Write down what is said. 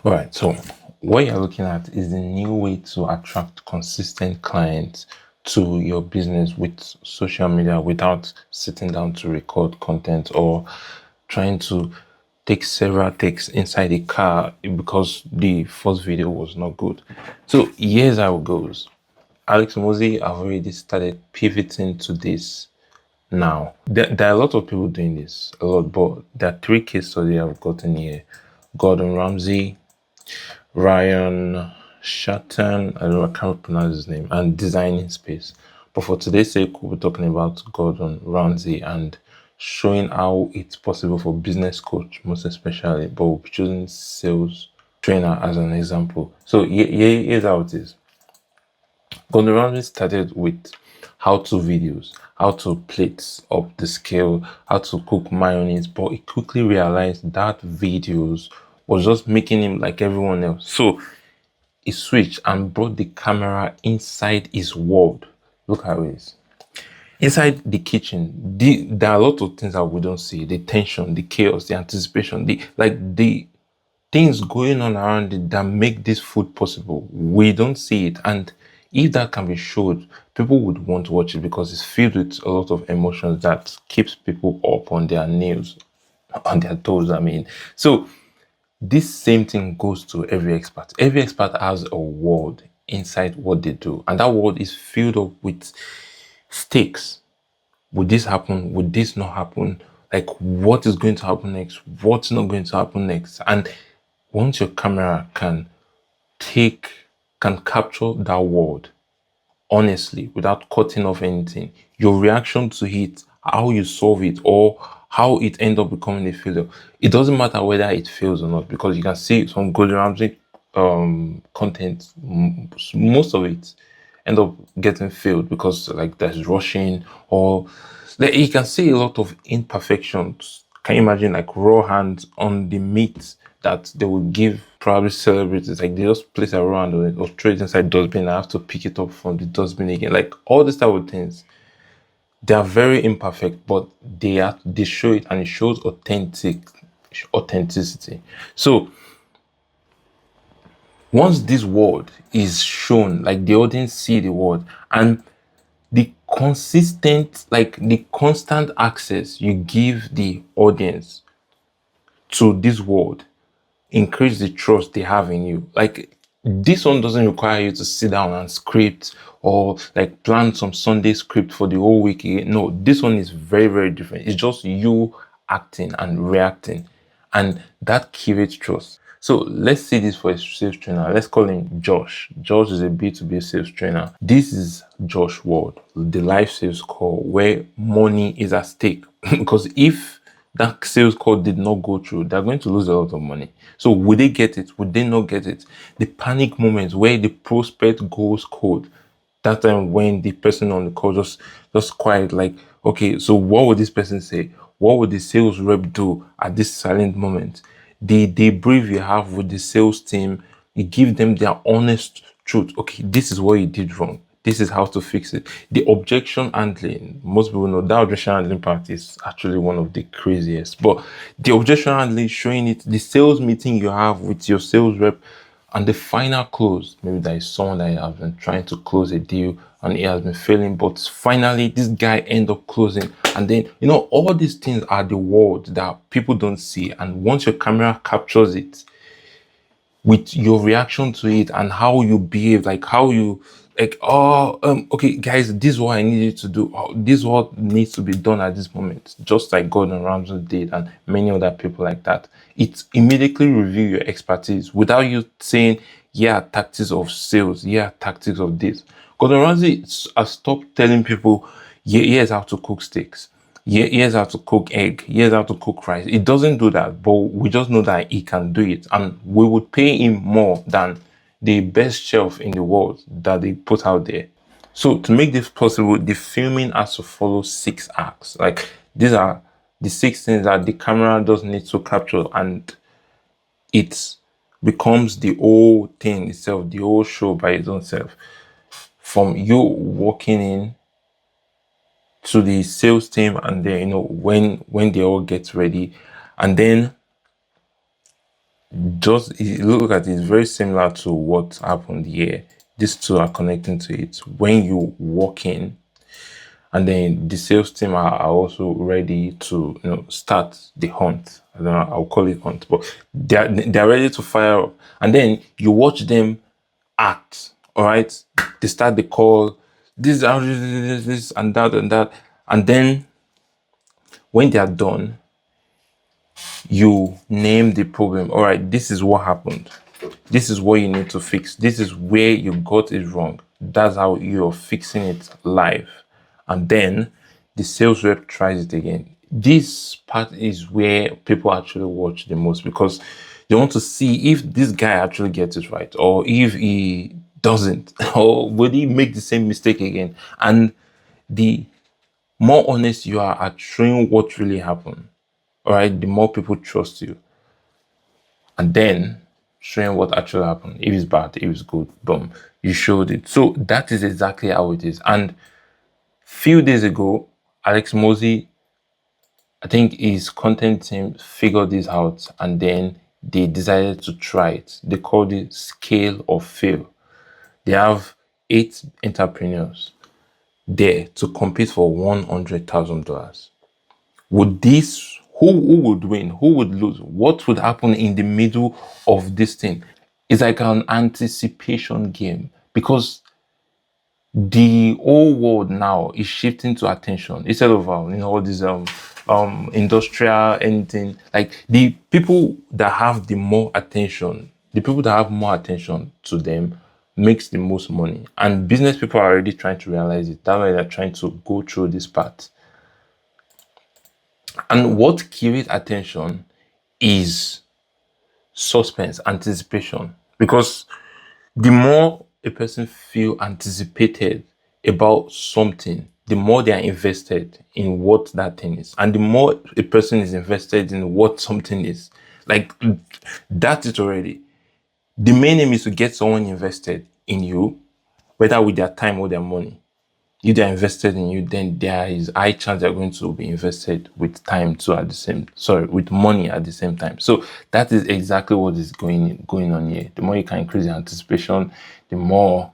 All right, so what you're looking at is the new way to attract consistent clients to your business with social media without sitting down to record content or trying to take several takes inside the car because the first video was not good. So here's how it goes. Alex Mosi have already started pivoting to this now. There are a lot of people doing this, a lot, but there are three case studies I've gotten here. Gordon Ramsay, Ryan Shatton, I can't pronounce his name, and Designing Space. But for today's sake, we'll be talking about Gordon Ramsay and showing how it's possible for business coach, most especially, but we'll be choosing sales trainer as an example. So here's how it is. Gordon Ramsay started with how-to videos, how to plate up the scale, how to cook mayonnaise, but he quickly realized that videos was just making him like everyone else. So he switched and brought the camera inside his world. Look how it is. Inside the kitchen, there are a lot of things that we don't see. The tension, the chaos, the anticipation, the things going on around it that make this food possible. We don't see it. And if that can be showed, people would want to watch it because it's filled with a lot of emotions that keeps people up on their nails, on their toes, I mean. So this same thing goes to every expert. Every expert has a world inside what they do, and that world is filled up with stakes. Would this happen? Would this not happen? Like, what is going to happen next? What's not going to happen next? And once your camera can capture that world honestly without cutting off anything, your reaction to it, how you solve it, or how it end up becoming a failure, it doesn't matter whether it fails or not, because you can see some Gordon Ramsay content, most of it end up getting failed because like there's rushing, or like, you can see a lot of imperfections. Can you imagine like raw hands on the meat that they will give probably celebrities? Like they just place a raw hand on it or throw it inside dustbin and have to pick it up from the dustbin again. Like all these type of things, they are very imperfect, but they show it, and it shows authenticity. So once this word is shown, like the audience see the word, and the constant access you give the audience to this word increase the trust they have in you. Like this one doesn't require you to sit down and script or like plan some Sunday script for the whole week. No, this one is very, very different. It's just you acting and reacting, and that creates trust. So let's see this for a sales trainer. Let's call him Josh. Josh is a B2B sales trainer. This is Josh Ward, the live sales call where money is at stake. Because if that sales call did not go through, they're going to lose a lot of money. So would they get it? Would they not get it? The panic moments where the prospect goes cold, that time when the person on the call just quiet, like, okay, so what would this person say? What would the sales rep do at this silent moment? The debrief you have with the sales team, you give them their honest truth. Okay, this is what you did wrong. This is how to fix it. The objection handling, most people know that objection handling part is actually one of the craziest. But the objection handling, showing it, the sales meeting you have with your sales rep, and the final close, maybe there is someone that has been trying to close a deal and he has been failing, but finally this guy end up closing. And then, all these things are the world that people don't see. And once your camera captures it, with your reaction to it and how you behave, like how you like, okay, guys, this is what I need you to do. Oh, this is what needs to be done at this moment. Just like Gordon Ramsay did and many other people like that. It immediately reveal your expertise without you saying, yeah, tactics of sales, yeah, tactics of this. Gordon Ramsay has stopped telling people, yeah, here's how to cook steaks. Here's how to cook egg. Here's how to cook rice. It doesn't do that, but we just know that he can do it, and we would pay him more than the best chef in the world that they put out there. So to make this possible, the filming has to follow 6 acts. Like these are the 6 things that the camera does need to capture, and it becomes the whole thing itself, the whole show by its own self. From you walking in to the sales team, and then when they all get ready, and then Just look at it, it's very similar to what happened here. These two are connecting to it. When you walk in, and then the sales team are also ready to start the hunt. I don't know, I'll call it hunt, but they're ready to fire up. And then you watch them act. All right, they start the call. This and that and that, and then when they are done, you name the problem. All right, this is what happened. This is what you need to fix. This is where you got it wrong. That's how you're fixing it live. And then the sales rep tries it again. This part is where people actually watch the most, because they want to see if this guy actually gets it right, or if he doesn't, or will he make the same mistake again. And the more honest you are at showing what really happened, all right, the more people trust you. And then showing what actually happened. If it's bad, if it's good, boom, you showed it. So that is exactly how it is. And few days ago, Alex Mosey, I think his content team figured this out, and then they decided to try it. They called it Scale or Fail. They have 8 entrepreneurs there to compete for $100,000. Would this, who would win? Who would lose? What would happen in the middle of this thing? It's like an anticipation game, because the whole world now is shifting to attention instead of all these industrial anything. Like the people that have the more attention, the people that have more attention to them makes the most money, and business people are already trying to realize it. That's why they're trying to go through this path. And what creates attention is suspense, anticipation. Because the more a person feel anticipated about something, the more they are invested in what that thing is. And the more a person is invested in what something is, like, that's it already. The main aim is to get someone invested in you, whether with their time or their money. If they're invested in you, then there is high chance they're going to be invested with time too with money at the same time. So that is exactly what is going on here. The more you can increase the anticipation, the more